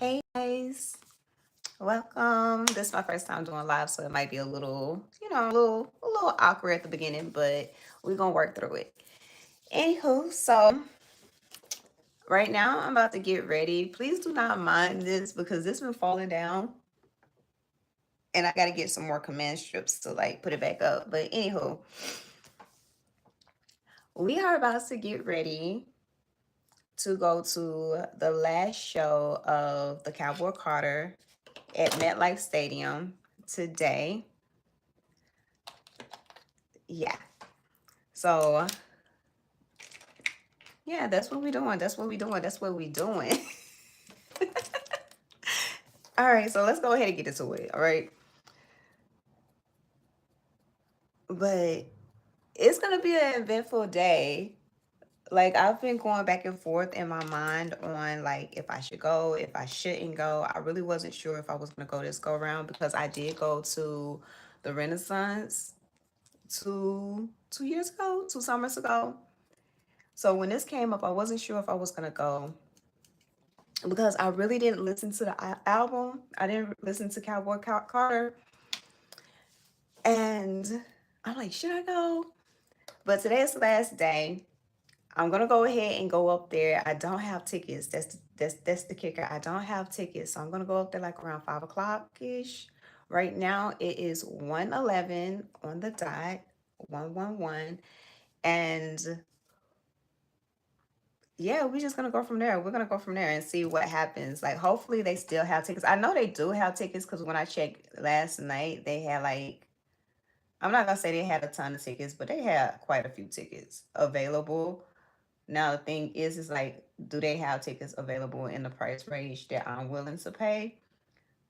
Hey guys, welcome. This is my first time doing live, so it might be a little, a little awkward at the beginning, but we're gonna work through it. Anywho, so right now I'm about to get ready. Please do not mind this because this been falling down, and I gotta get some more command strips to like put it back up. But anywho, we are about to get ready to go to the last show of the Cowboy Carter at MetLife Stadium today. Yeah. So yeah, that's what we're doing. That's what we're doing. That's what we're doing. All right, so let's go ahead and get into it. All right. But it's gonna be an eventful day. Like I've been going back and forth in my mind on like if I should go, if I shouldn't go. I really wasn't sure if I was gonna go this go around because I did go to the Renaissance two years ago, 2 summers ago. So when this came up, I wasn't sure if I was gonna go because I really didn't listen to the album. I didn't listen to Carter, and I'm like, should I go? But today's the last day. I'm gonna go ahead and go up there. I don't have tickets. That's the kicker. I don't have tickets, so I'm gonna go up there like around 5 o'clock ish. Right now it is 1:11 on the dot, 111, and yeah, we're just gonna go from there. We're gonna go from there and see what happens. Like, hopefully, they still have tickets. I know they do have tickets because when I checked last night, they had like, I'm not gonna say they had a ton of tickets, but they had quite a few tickets available. Now, the thing is like, do they have tickets available in the price range that I'm willing to pay?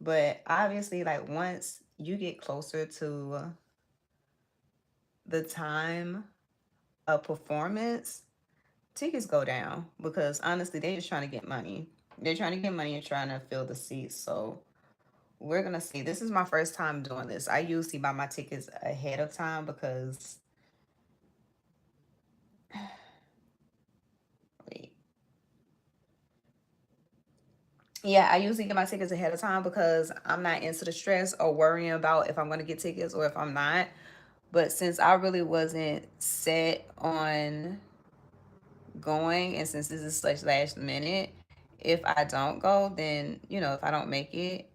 But obviously, like, once you get closer to the time of performance, tickets go down because honestly, they're just trying to get money. They're trying to get money and trying to fill the seats. So we're gonna see. This is my first time doing this. I usually buy my tickets ahead of time because wait. Yeah, I usually get my tickets ahead of time because I'm not into the stress or worrying about if I'm gonna get tickets or if I'm not. But since I really wasn't set on going, and since this is such last minute, if I don't go, then if I don't make it,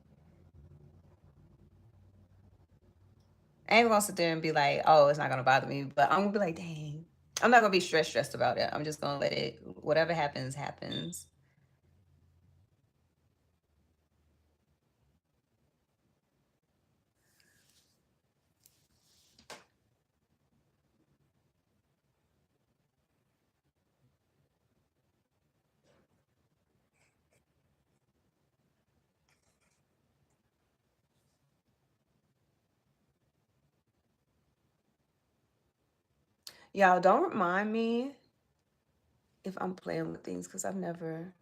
I ain't gonna sit there and be like, oh, it's not gonna bother me. But I'm gonna be like, dang. I'm not gonna be stressed about it. I'm just gonna let it, whatever happens, happens. Y'all don't remind me if I'm playing with things because I've never.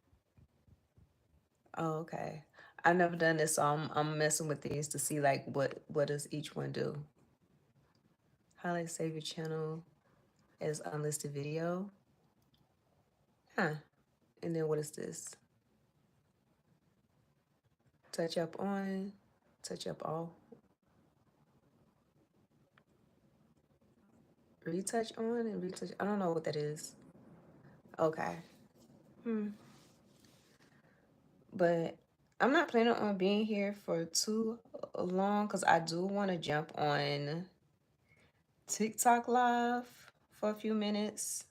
Oh, okay. I've never done this, so I'm messing with these to see like what does each one do. Highlight save your channel as unlisted video. Huh. And then what is this? Touch up on, touch up off, retouch on and retouch. I don't know what that is. Okay. Hmm. But I'm not planning on being here for too long because I do want to jump on TikTok live for a few minutes.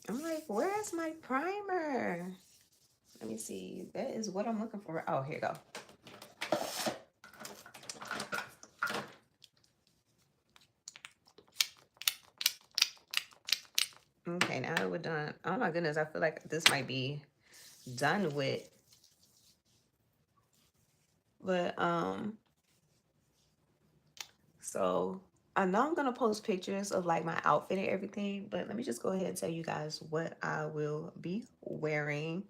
I'm like, where's my primer? Let me see. That is what I'm looking for. Oh, here you go. Okay, now that we're done. Oh my goodness, I feel like this might be done with. But so I know I'm gonna post pictures of like my outfit and everything, but let me just go ahead and tell you guys what I will be wearing.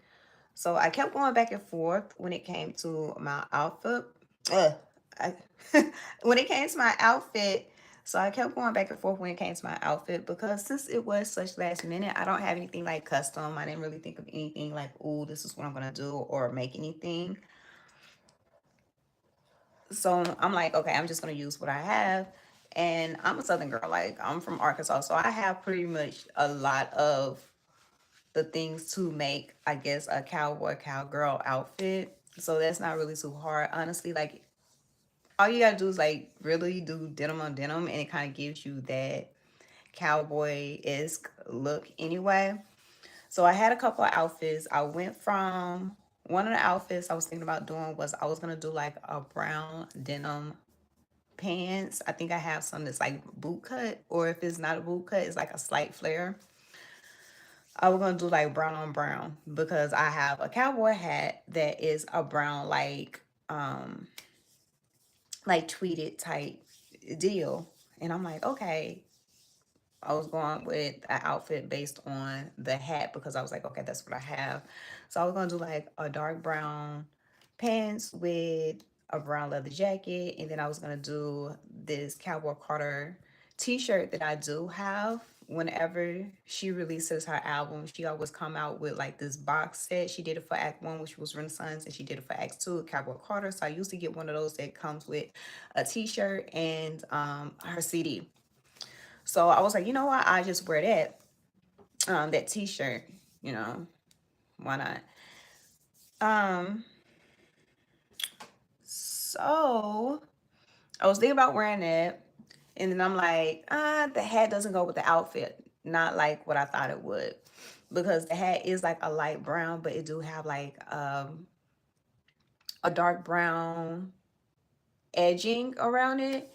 So I kept going back and forth when it came to my outfit. Ugh, I, when it came to my outfit, so I kept going back and forth when it came to my outfit because since it was such last minute, I don't have anything like custom. I didn't really think of anything like, oh, this is what I'm gonna do or make anything. So I'm like, okay, I'm just gonna use what I have. And I'm a Southern girl, like I'm from Arkansas, so I have pretty much a lot of the things to make, I guess, a cowboy cowgirl outfit. So that's not really too hard, honestly. Like all you gotta do is like really do denim on denim, and it kind of gives you that cowboy-esque look anyway. So I had a couple of outfits. I went from one of the outfits I was thinking about doing was I was gonna do like a brown denim pants. I think I have some that's like boot cut, or if it's not a boot cut, it's like a slight flare. I was gonna do like brown on brown because I have a cowboy hat that is a brown like tweeted type deal. And I'm like, okay, I was going with an outfit based on the hat because I was like, okay, that's what I have. So I was gonna do like a dark brown pants with a brown leather jacket, and then I was gonna do this Cowboy Carter t-shirt that I do have. Whenever she releases her album, she always come out with like this box set. She did it for Act One, which was Renaissance, and she did it for Act Two, Cowboy Carter. So I used to get one of those that comes with a t-shirt and her CD. So I was like, you know what? I just wear that t-shirt, you know, why not? Um, so I was thinking about wearing that, and then I'm like, the hat doesn't go with the outfit, not like what I thought it would, because the hat is like a light brown, but it do have like a dark brown edging around it,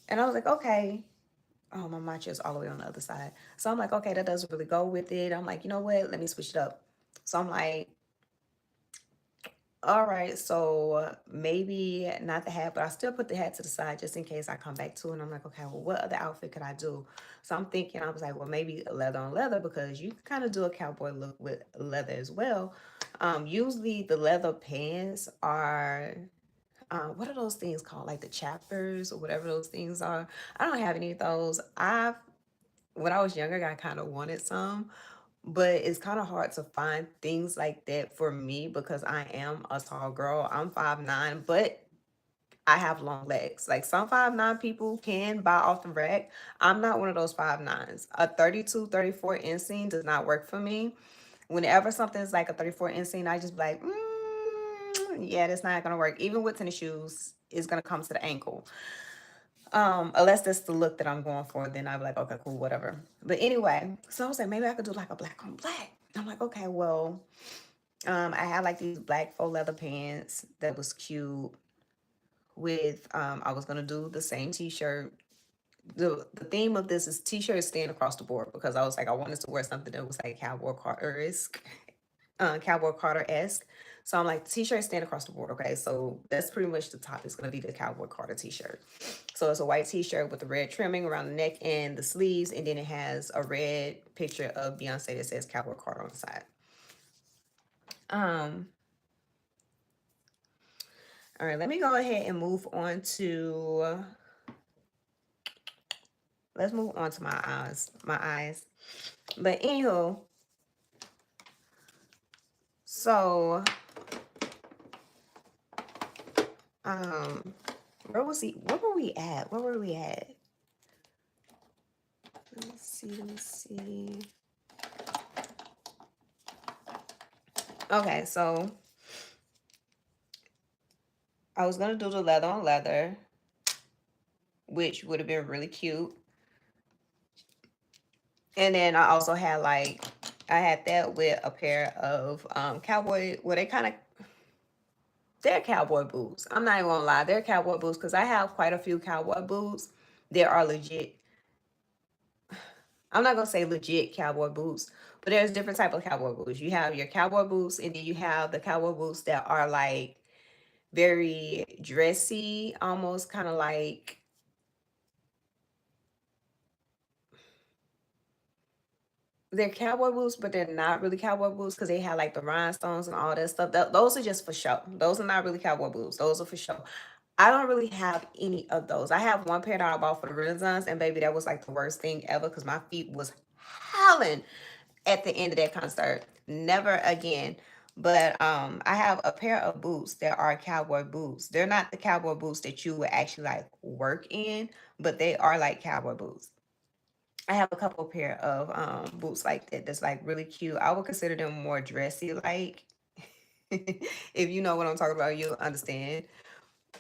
and I was like, okay. Oh, my matcha is all the way on the other side. So I'm like, okay, that doesn't really go with it. I'm like, you know what? Let me switch it up. So I'm like, all right, so maybe not the hat, but I still put the hat to the side just in case I come back to it. And I'm like, okay, well, what other outfit could I do? So I'm thinking, I was like, well, maybe leather on leather because you can kind of do a cowboy look with leather as well. Usually the leather pants are, what are those things called? Like the chappers or whatever those things are. I don't have any of those. When I was younger, I kind of wanted some, but it's kind of hard to find things like that for me because I am a tall girl. I'm 5'9", but I have long legs. Like some 5'9" people can buy off the rack. I'm not one of those 5'9s. A 32, 34 inseam does not work for me. Whenever something's like a 34 inseam, I just be like, yeah, that's not gonna work. Even with tennis shoes, it's gonna come to the ankle. Unless that's the look that I'm going for, then I'd be like, okay, cool, whatever. But anyway, so I was like, maybe I could do like a black on black. I'm like, okay, well, I had like these black faux leather pants that was cute with I was gonna do the same t-shirt. The theme of this is t-shirts stand across the board because I was like, I wanted to wear something that was like Cowboy Carter-esque. So I'm like, t-shirt stand across the board. Okay, so that's pretty much the top. It's gonna be the Cowboy Carter t-shirt. So it's a white t-shirt with the red trimming around the neck and the sleeves, and then it has a red picture of Beyonce that says Cowboy Carter on the side. Um, all right, let me go ahead and move on to let's move on to my eyes. My eyes. But anywho, so um where was he? Where were we at? Where were we at? Let me see. Okay, so I was gonna do the leather on leather, which would have been really cute. And then I also had like I had that with a pair of cowboy, well they kind of, they're cowboy boots. I'm not even gonna lie, they're cowboy boots because I have quite a few cowboy boots. There are legit, I'm not gonna say legit cowboy boots, but there's different type of cowboy boots. You have your cowboy boots, and then you have the cowboy boots that are like very dressy, almost kind of like, they're cowboy boots, but they're not really cowboy boots because they have like the rhinestones and all that stuff. Those are just for show. Those are not really cowboy boots. Those are for show. I don't really have any of those. I have one pair that I bought for the Renaissance, and baby, that was like the worst thing ever because my feet was howling at the end of that concert. Never again. But I have a pair of boots that are cowboy boots. They're not the cowboy boots that you would actually like work in, but they are like cowboy boots. I have a couple pair of boots like that that's like really cute. I would consider them more dressy like. If you know what I'm talking about, you'll understand.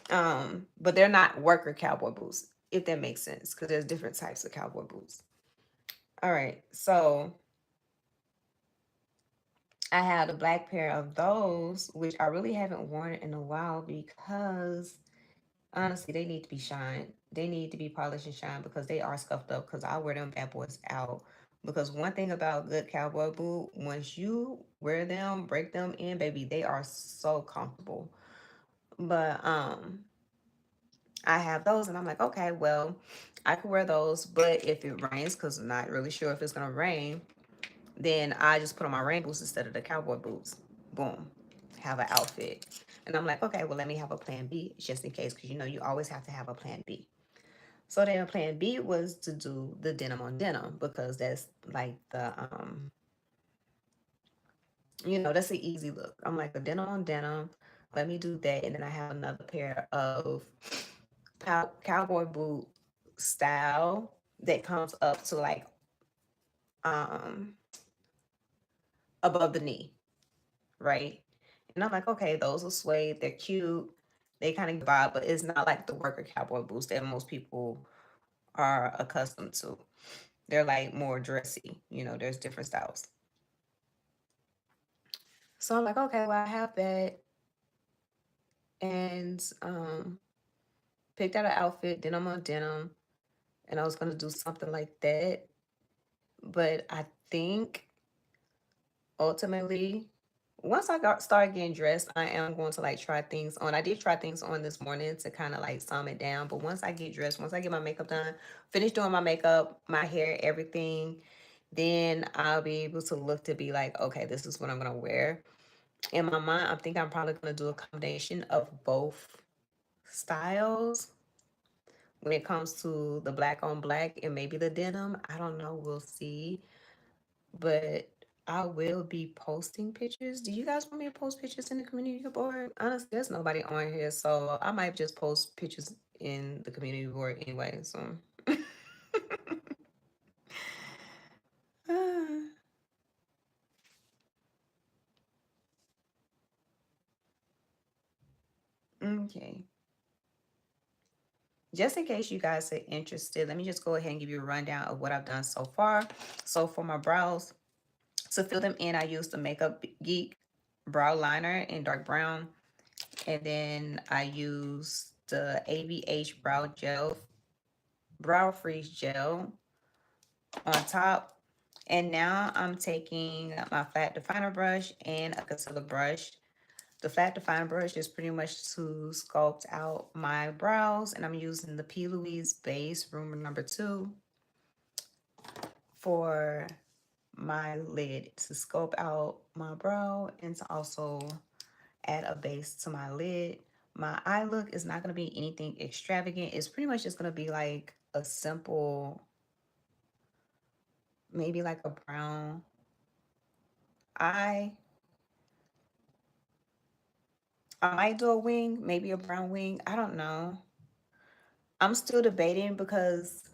But they're not worker cowboy boots, if that makes sense, because there's different types of cowboy boots. All right, so I had a black pair of those, which I really haven't worn in a while because honestly, they need to be shined. They need to be polished and shined because they are scuffed up. Because I wear them bad boys out. Because one thing about good cowboy boot, once you wear them, break them in, baby, they are so comfortable. But I have those, and I'm like, okay, well, I can wear those. But if it rains, because I'm not really sure if it's gonna rain, then I just put on my rain boots instead of the cowboy boots. Boom, have an outfit. And I'm like, okay, well, let me have a plan B just in case, because you know you always have to have a plan B. So then plan B was to do the denim on denim because that's like the that's an easy look. I'm like a denim on denim. Let me do that, and then I have another pair of cowboy boot style that comes up to like um above the knee, right? And I'm like, okay, those are suede. They're cute. They kind of vibe, but it's not like the worker cowboy boots that most people are accustomed to. They're like more dressy. There's different styles. So I'm like, okay, well, I have that. And picked out an outfit, denim on denim. And I was going to do something like that. But I think ultimately, once I start getting dressed, I am going to like try things on. I did try things on this morning to kind of like sum it down. But once I get dressed, once I get my makeup done, finish doing my makeup, my hair, everything, then I'll be able to look to be like, okay, this is what I'm going to wear. In my mind, I think I'm probably going to do a combination of both styles when it comes to the black on black and maybe the denim. I don't know. We'll see. But I will be posting pictures. Do you guys want me to post pictures in the community board? Honestly, there's nobody on here, so I might just post pictures in the community board anyway. So, okay. Just in case you guys are interested, let me just go ahead and give you a rundown of what I've done so far. So for my brows, to fill them in, I used the Makeup Geek brow liner in dark brown. And then I used the ABH brow freeze gel on top. And now I'm taking my flat definer brush and a concealer brush. The flat definer brush is pretty much to sculpt out my brows. And I'm using the P. Louise base room number 2 for my lid to sculpt out my brow and to also add a base to my lid. My eye look is not going to be anything extravagant. It's pretty much just going to be like a simple, maybe like a brown eye. I might do a wing, maybe a brown wing. I don't know. I'm still debating because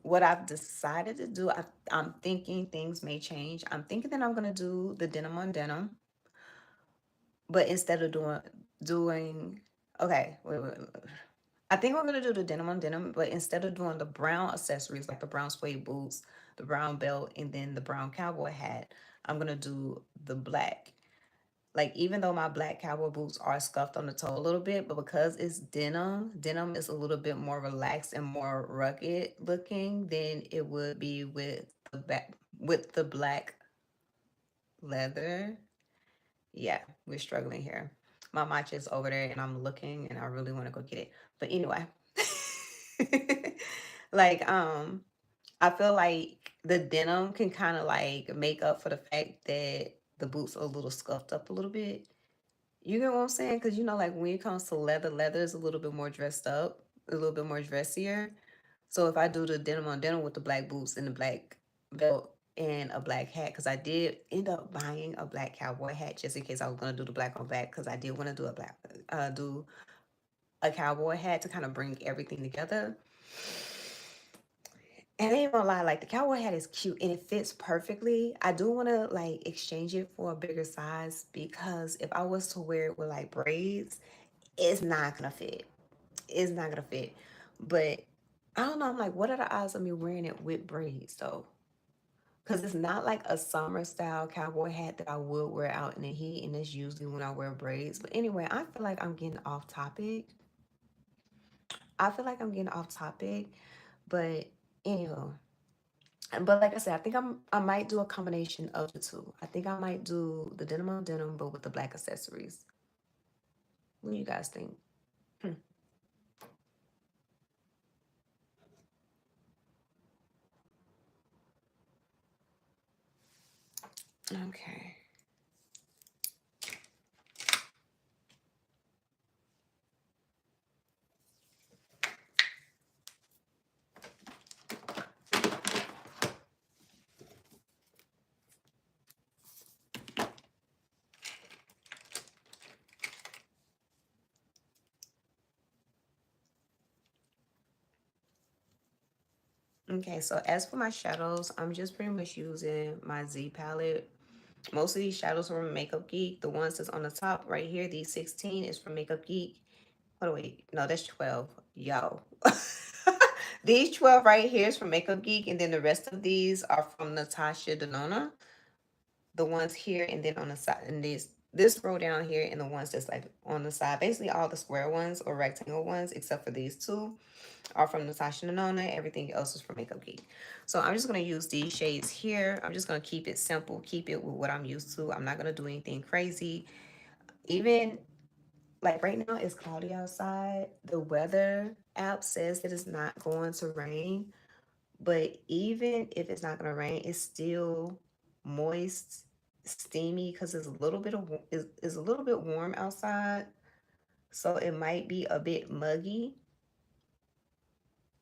what I've decided to do, I'm thinking things may change. I'm thinking that I'm going to do the denim on denim, but instead of doing, okay, wait. I think we're gonna do the denim on denim, but instead of doing the brown accessories like the brown suede boots, the brown belt, and then the brown cowboy hat, I'm gonna do the black. Like even though my black cowboy boots are scuffed on the toe a little bit, but because it's denim, denim is a little bit more relaxed and more rugged looking than it would be with the black leather. Yeah, we're struggling here. My matcha is over there and I'm looking and I really want to go get it. But anyway, like I feel like the denim can kind of like make up for the fact that the boots are a little scuffed up a little bit. You get what I'm saying? Because you know, like when it comes to leather, leather is a little bit more dressed up, a little bit more dressier. So if I do the denim on denim with the black boots and the black belt and a black hat, because I did end up buying a black cowboy hat just in case I was gonna do the black on black, because I did want to do a do a cowboy hat to kind of bring everything together. And I ain't gonna lie, like the cowboy hat is cute and it fits perfectly. I do want to like exchange it for a bigger size because if I was to wear it with like braids, it's not gonna fit. It's not gonna fit. But I don't know. I'm like, what are the odds of me wearing it with braids though? Because it's not like a summer style cowboy hat that I would wear out in the heat, and that's usually when I wear braids. But anyway, I feel like I'm getting off topic. I feel like I'm getting off topic, but anywho. But like I said, I think I might do a combination of the two. I think I might do the denim on denim, but with the black accessories. What do you guys think? Hmm. Okay. Okay, so as for my shadows, I'm just pretty much using my Z palette. Most of these shadows are from Makeup Geek. The ones that's on the top right here, these 16 is from Makeup Geek. Oh wait, no, that's 12. Yo. These 12 right here is from Makeup Geek, and then the rest of these are from Natasha Denona. The ones here, and then on the side, and this row down here, and the ones that's like on the side, basically all the square ones or rectangle ones, except for these two, are from Natasha Denona. Everything else is from Makeup Geek. So I'm just going to use these shades here. I'm just going to keep it simple, keep it with what I'm used to. I'm not going to do anything crazy. Even like right now, it's cloudy outside. The weather app says that it's not going to rain. But even if it's not going to rain, it's still moist, steamy because it's a little bit of is a little bit warm outside. So it might be a bit muggy.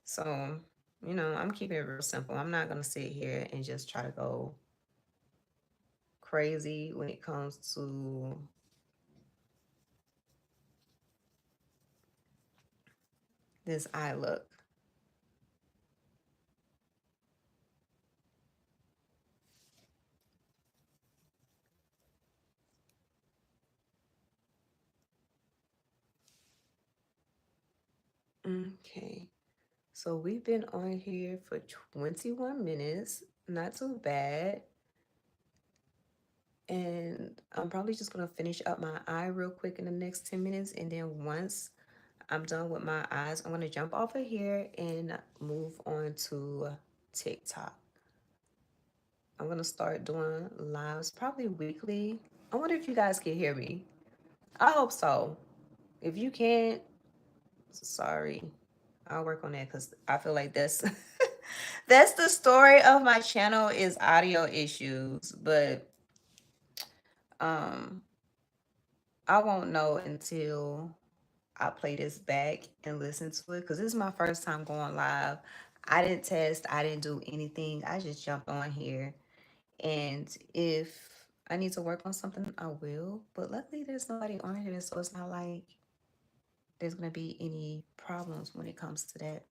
So, you know, I'm keeping it real simple. I'm not going to sit here and just try to go crazy when it comes to this eye look. Okay. So we've been on here for 21 minutes. Not too bad. And I'm probably just gonna finish up my eye real quick in the next 10 minutes. And then once I'm done with my eyes, I'm gonna jump off of here and move on to TikTok. I'm gonna start doing lives probably weekly. I wonder if you guys can hear me. I hope so. If you can't, sorry. I'll work on that because I feel like that's that's the story of my channel is audio issues. But um I won't know until I play this back and listen to it because this is my first time going live. I didn't test, I didn't do anything. I just jumped on here. And if I need to work on something, I will. But luckily, there's nobody on here, so it's not like there's going to be any problems when it comes to that.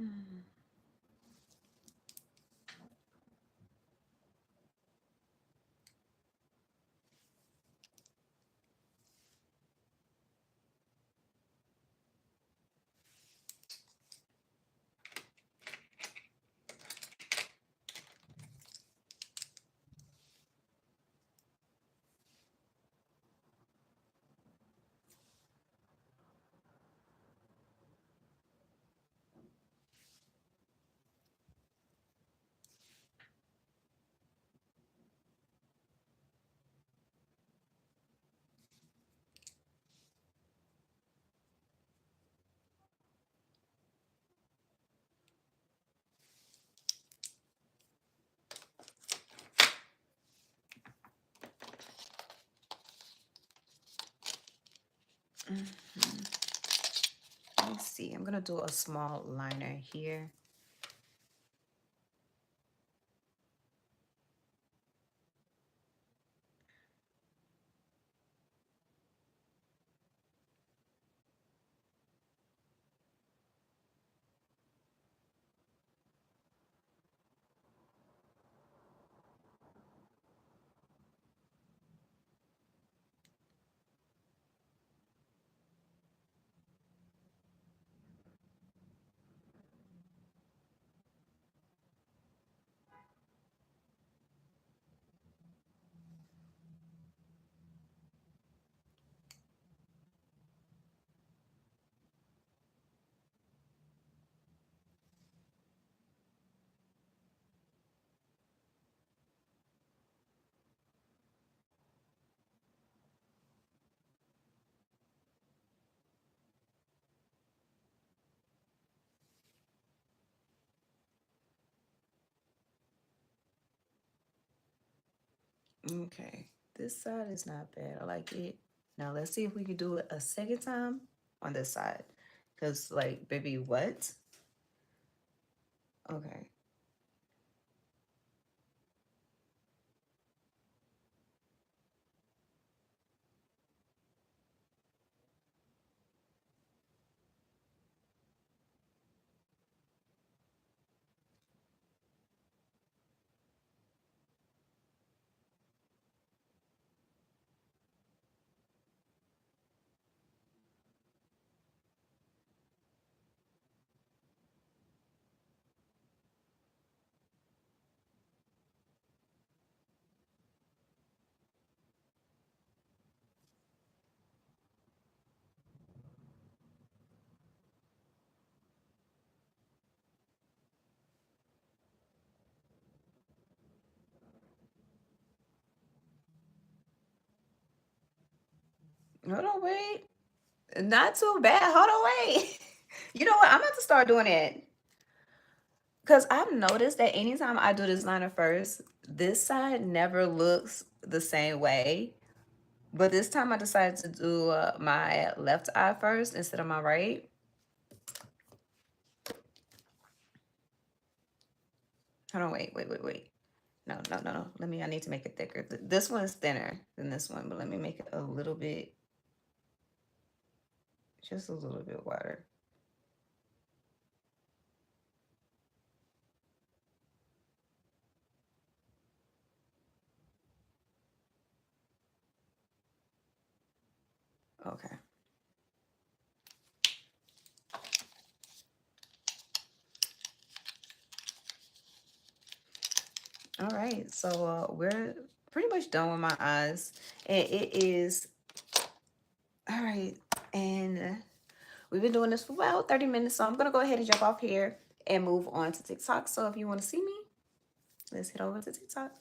Mm. Mhm. Let me see. I'm gonna do a small liner here. Okay, this side is not bad. I like it. Now let's see if we can do it a second time on this side. Cause like, baby, what? Okay. Hold on, wait. Not too bad. Hold on, wait. You know what? I'm about to start doing it. Because I've noticed that anytime I do this liner first, this side never looks the same way. But this time I decided to do my left eye first instead of my right. Hold on, wait. No. I need to make it thicker. This one is thinner than this one, but let me make it a little bit, just a little bit wider. Okay. All right. So we're pretty much done with my eyes. And it is, all right. And we've been doing this for about 30 minutes. So I'm going to go ahead and jump off here and move on to TikTok. So if you want to see me, let's head over to TikTok.